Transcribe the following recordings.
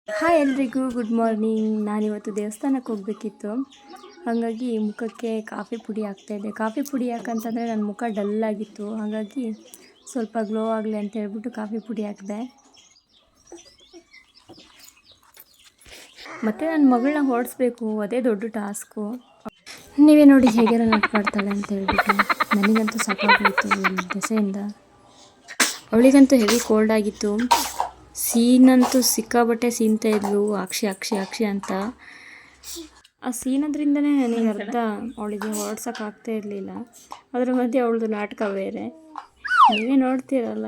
Hi ಎಲ್ರಿಗೂ good morning. ನಾನಿವತ್ತು ದೇವಸ್ಥಾನಕ್ಕೆ ಹೋಗಬೇಕಿತ್ತು, ಹಾಗಾಗಿ ಮುಖಕ್ಕೆ ಕಾಫಿ ಪುಡಿ ಹಾಕ್ತಾಯಿದ್ದೆ. ಕಾಫಿ ಪುಡಿ ಯಾಕಂತಂದರೆ ನನ್ನ ಮುಖ ಡಲ್ಲಾಗಿತ್ತು, ಹಾಗಾಗಿ ಸ್ವಲ್ಪ ಗ್ಲೋ ಆಗಲಿ ಅಂತ ಹೇಳ್ಬಿಟ್ಟು ಕಾಫಿ ಪುಡಿ ಹಾಕಿದೆ. ಮತ್ತು ನನ್ನ ಮಗಳನ್ನ ಹೊರಡಿಸ್ಬೇಕು, ಅದೇ ದೊಡ್ಡ ಟಾಸ್ಕು. ನೀವೇ ನೋಡಿ ಹೇಗೆ ನಾಟಕ ಮಾಡ್ತಾಳೆ ಅಂತ ಹೇಳ್ಬಿಟ್ಟು. ನನಗಂತೂ ಸಾಕಾಗೋಯಿತು ದೆಸೆಯಿಂದ. ಅವಳಿಗಂತೂ ಹೆವಿ ಕೋಲ್ಡ್ ಆಗಿತ್ತು. ಸೀನಂತೂ ಸಿಕ್ಕಾಬಟ್ಟೆ ಸೀನ್ತಾ ಇದ್ಲು, ಅಕ್ಷಿ ಅಕ್ಷಿ ಅಕ್ಷಿ ಅಂತ. ಆ ಸೀನದ್ರಿಂದನೇ ನನಗೆ ಅರ್ಥ ಅವಳಿಗೆ ಹೊರಡ್ಸೋಕ್ಕಾಗ್ತಾ ಇರಲಿಲ್ಲ. ಅದ್ರ ಮಧ್ಯೆ ಅವಳದು ನಾಟಕ ಬೇರೆ, ನೀವೇ ನೋಡ್ತೀರಲ್ಲ.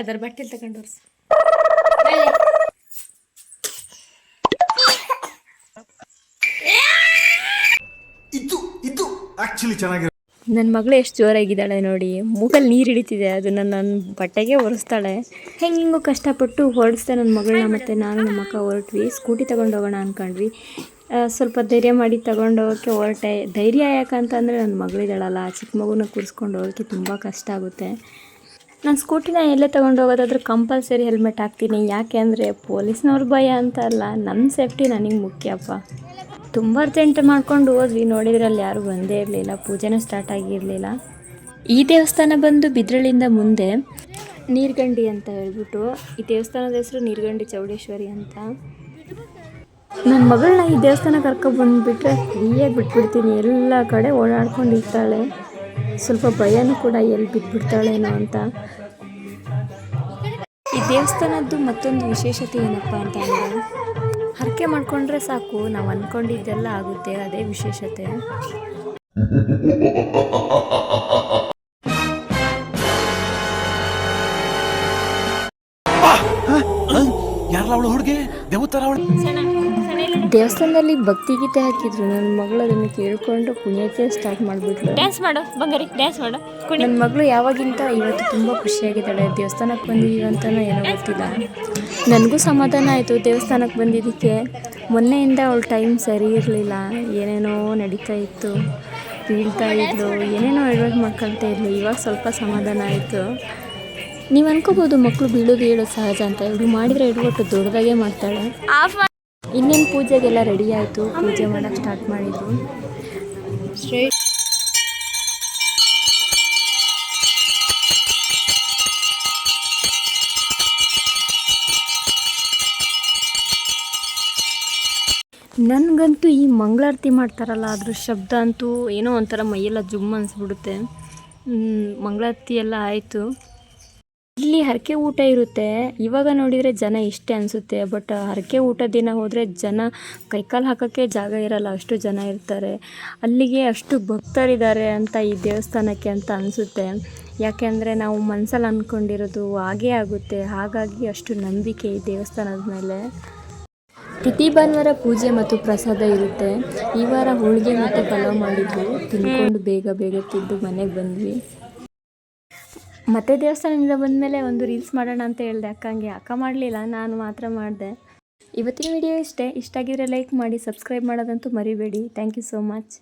ಅದರ ಬಟ್ಟೆ ತಗೊಂಡು ವರ್ಷ ಇದು ಆಕ್ಚುಲಿ ಚೆನ್ನಾಗಿ. ನನ್ನ ಮಗಳು ಎಷ್ಟು ಜೋರಾಗಿದ್ದಾಳೆ ನೋಡಿ, ಮೂಗಲ್ಲಿ ನೀರು ಹಿಡಿತಿದೆ, ಅದು ನನ್ನ ಬಟ್ಟೆಗೆ ಒರೆಸ್ತಾಳೆ. ಹೆಂಗೂ ಕಷ್ಟಪಟ್ಟು ಹೊರಡಿಸ್ದೆ ನನ್ನ ಮಗಳನ್ನ. ಮತ್ತು ನಾನು ನಮ್ಮ ಅಕ್ಕ ಹೊರಟ್ವಿ, ಸ್ಕೂಟಿ ತೊಗೊಂಡು ಹೋಗೋಣ ಅಂದ್ಕೊಂಡ್ವಿ. ಸ್ವಲ್ಪ ಧೈರ್ಯ ಮಾಡಿ ತೊಗೊಂಡೋಗೋಕ್ಕೆ ಹೊರಟೆ. ಧೈರ್ಯ ಯಾಕಂತಂದರೆ ನನ್ನ ಮಗಳಿದ್ದಾಳಲ್ಲ, ಚಿಕ್ಕ ಮಗುನ ಕೂರಿಸ್ಕೊಂಡು ಹೋಗೋಕ್ಕೆ ತುಂಬ ಕಷ್ಟ ಆಗುತ್ತೆ. ನಾನು ಸ್ಕೂಟಿನ ಎಲ್ಲೇ ತೊಗೊಂಡು ಹೋಗೋದಾದ್ರೂ ಕಂಪಲ್ಸರಿ ಹೆಲ್ಮೆಟ್ ಹಾಕ್ತೀನಿ. ಯಾಕೆ ಅಂದರೆ ಪೊಲೀಸ್ನವ್ರ ಭಯ ಅಂತ ಅಲ್ಲ, ನನ್ನ ಸೇಫ್ಟಿ ನನಗೆ ಮುಖ್ಯಪ್ಪ. ತುಂಬ ಅರ್ಜೆಂಟ್ ಮಾಡ್ಕೊಂಡು ಹೋದ್ವಿ, ನೋಡಿದ್ರಲ್ಲಿ ಯಾರೂ ಬಂದೇ ಇರಲಿಲ್ಲ, ಪೂಜೆನೂ ಸ್ಟಾರ್ಟ್ ಆಗಿರಲಿಲ್ಲ. ಈ ದೇವಸ್ಥಾನ ಬಂದು ಬಿದ್ರಳ್ಳಿಯಿಂದ ಮುಂದೆ ನೀರ್ಗಂಡಿ ಅಂತ ಹೇಳ್ಬಿಟ್ಟು, ಈ ದೇವಸ್ಥಾನದ ಹೆಸರು ನೀರ್ಗಂಡಿ ಚೌಡೇಶ್ವರಿ ಅಂತ. ನನ್ನ ಮಗಳನ್ನ ಈ ದೇವಸ್ಥಾನ ಕರ್ಕೊಬಂದುಬಿಟ್ರೆ ಫ್ರೀಯಾಗಿ ಬಿಟ್ಬಿಡ್ತೀನಿ, ಎಲ್ಲ ಕಡೆ ಓಡಾಡ್ಕೊಂಡಿರ್ತಾಳೆ. ಸ್ವಲ್ಪ ಭಯನೂ ಕೂಡ ಎಲ್ಲಿ ಬಿದ್ದುಬಿಡ್ತಾಳೇನೋ ಅಂತ. ಈ ದೇವಸ್ಥಾನದ್ದು ಮತ್ತೊಂದು ವಿಶೇಷತೆ ಏನಪ್ಪ ಅಂತ ಅಂದರೆ, ಹರಕೆ ಮಾಡಿಕೊಂಡ್ರೆ ಸಾಕು, ನಾವು ಅಂದ್ಕೊಂಡಿದ್ದೆಲ್ಲ ಆಗುತ್ತೆ, ಅದೇ ವಿಶೇಷತೆ. ದೇವಸ್ಥಾನದಲ್ಲಿ ಭಕ್ತಿ ಗೀತೆ ಹಾಕಿದ್ರು, ನನ್ನ ಮಗಳು ಅದನ್ನು ಕೇಳ್ಕೊಂಡು ಕುಣಿಯೋಕ್ಕೆ ಸ್ಟಾರ್ಟ್ ಮಾಡಿಬಿಟ್ಲು. ಡ್ಯಾನ್ಸ್ ಮಾಡು ಬಂಗಾರಿ, ಡ್ಯಾನ್ಸ್ ಮಾಡು. ನನ್ನ ಮಗಳು ಯಾವಾಗಿಂತ ಇವತ್ತು ತುಂಬ ಖುಷಿಯಾಗಿದ್ದಾಳೆ. ದೇವಸ್ಥಾನಕ್ಕೆ ಬಂದಿದ್ದೀವಿ ಅಂತಲೂ ಏನೋ ಗೊತ್ತಿಲ್ಲ. ನನಗೂ ಸಮಾಧಾನ ಆಯಿತು ದೇವಸ್ಥಾನಕ್ಕೆ ಬಂದಿದ್ದಕ್ಕೆ. ಮೊನ್ನೆಯಿಂದ ಅವಳ ಟೈಮ್ ಸರಿ ಇರಲಿಲ್ಲ, ಏನೇನೋ ನಡೀತಾ ಇತ್ತು, ಬೀಳ್ತಾ ಇದ್ಲು, ಏನೇನೋ ಅಡ್ವೈಸ್ ಮಾಡ್ಕೊಳ್ತಾ ಇದ್ಲು. ಇವಾಗ ಸ್ವಲ್ಪ ಸಮಾಧಾನ ಆಯಿತು. ನೀವು ಅನ್ಕೋಬೋದು ಮಕ್ಕಳು ಬೀಳೋದು ಹೇಳೋದು ಸಹಜ ಅಂತ. ಇವಳು ಮಾಡಿದರೆ ಎಡ್ವಟ್ಟು ದೊಡ್ಡದಾಗೆ ಮಾಡ್ತಾಳೆ. ಇನ್ನೇನು ಪೂಜೆಗೆಲ್ಲ ರೆಡಿ ಆಯಿತು, ಪೂಜೆ ಮಾಡೋಕ್ಕೆ ಸ್ಟಾರ್ಟ್ ಮಾಡಿದ್ರು. ನನಗಂತೂ ಈ ಮಂಗಳಾರತಿ ಮಾಡ್ತಾರಲ್ಲ ಅದ್ರ ಶಬ್ದ ಅಂತೂ ಏನೋ ಒಂಥರ ಮೈಯೆಲ್ಲ ಜುಮ್ ಅನಿಸ್ಬಿಡುತ್ತೆ. ಮಂಗಳಾರತಿ ಎಲ್ಲ ಆಯಿತು. ಇಲ್ಲಿ ಹರಕೆ ಊಟ ಇರುತ್ತೆ. ಇವಾಗ ನೋಡಿದರೆ ಜನ ಇಷ್ಟೇ ಅನಿಸುತ್ತೆ, ಬಟ್ ಹರಕೆ ಊಟ ದಿನ ಹೋದರೆ ಜನ ಕೈಕಾಲು ಹಾಕೋಕ್ಕೆ ಜಾಗ ಇರಲ್ಲ, ಅಷ್ಟು ಜನ ಇರ್ತಾರೆ. ಅಲ್ಲಿಗೆ ಅಷ್ಟು ಭಕ್ತರಿದ್ದಾರೆ ಅಂತ ಈ ದೇವಸ್ಥಾನಕ್ಕೆ ಅಂತ ಅನಿಸುತ್ತೆ. ಯಾಕೆಂದರೆ ನಾವು ಮನಸ್ಸಲ್ಲಿ ಅಂದ್ಕೊಂಡಿರೋದು ಹಾಗೇ ಆಗುತ್ತೆ, ಹಾಗಾಗಿ ಅಷ್ಟು ನಂಬಿಕೆ ಈ ದೇವಸ್ಥಾನದ ಮೇಲೆ. ಪ್ರತಿ ಭಾನುವಾರ ಪೂಜೆ ಮತ್ತು ಪ್ರಸಾದ ಇರುತ್ತೆ. ಈ ವಾರ ಹೋಳಿಗೆ ಮತ್ತು ಪಲಾವ್ ಮಾಡಿದ್ವಿ, ತಿನ್ಕೊಂಡು ಬೇಗ ತಿಂದು ಮನೆಗೆ ಬಂದ್ವಿ. ಮತ್ತೆ ದೇವಸ್ಥಾನದಿಂದ ಬಂದಮೇಲೆ ಒಂದು ರೀಲ್ಸ್ ಮಾಡೋಣ ಅಂತ ಹೇಳಿದೆ ಅಕ್ಕಂಗೆ. ಅಕ್ಕ ಮಾಡಲಿಲ್ಲ, ನಾನು ಮಾತ್ರ ಮಾಡಿದೆ. ಇವತ್ತಿನ ವಿಡಿಯೋ ಇಷ್ಟ ಆಗಿದ್ರೆ ಲೈಕ್ ಮಾಡಿ, ಸಬ್ಸ್ಕ್ರೈಬ್ ಮಾಡೋದಂತೂ ಮರಿಬೇಡಿ. Thank you so much.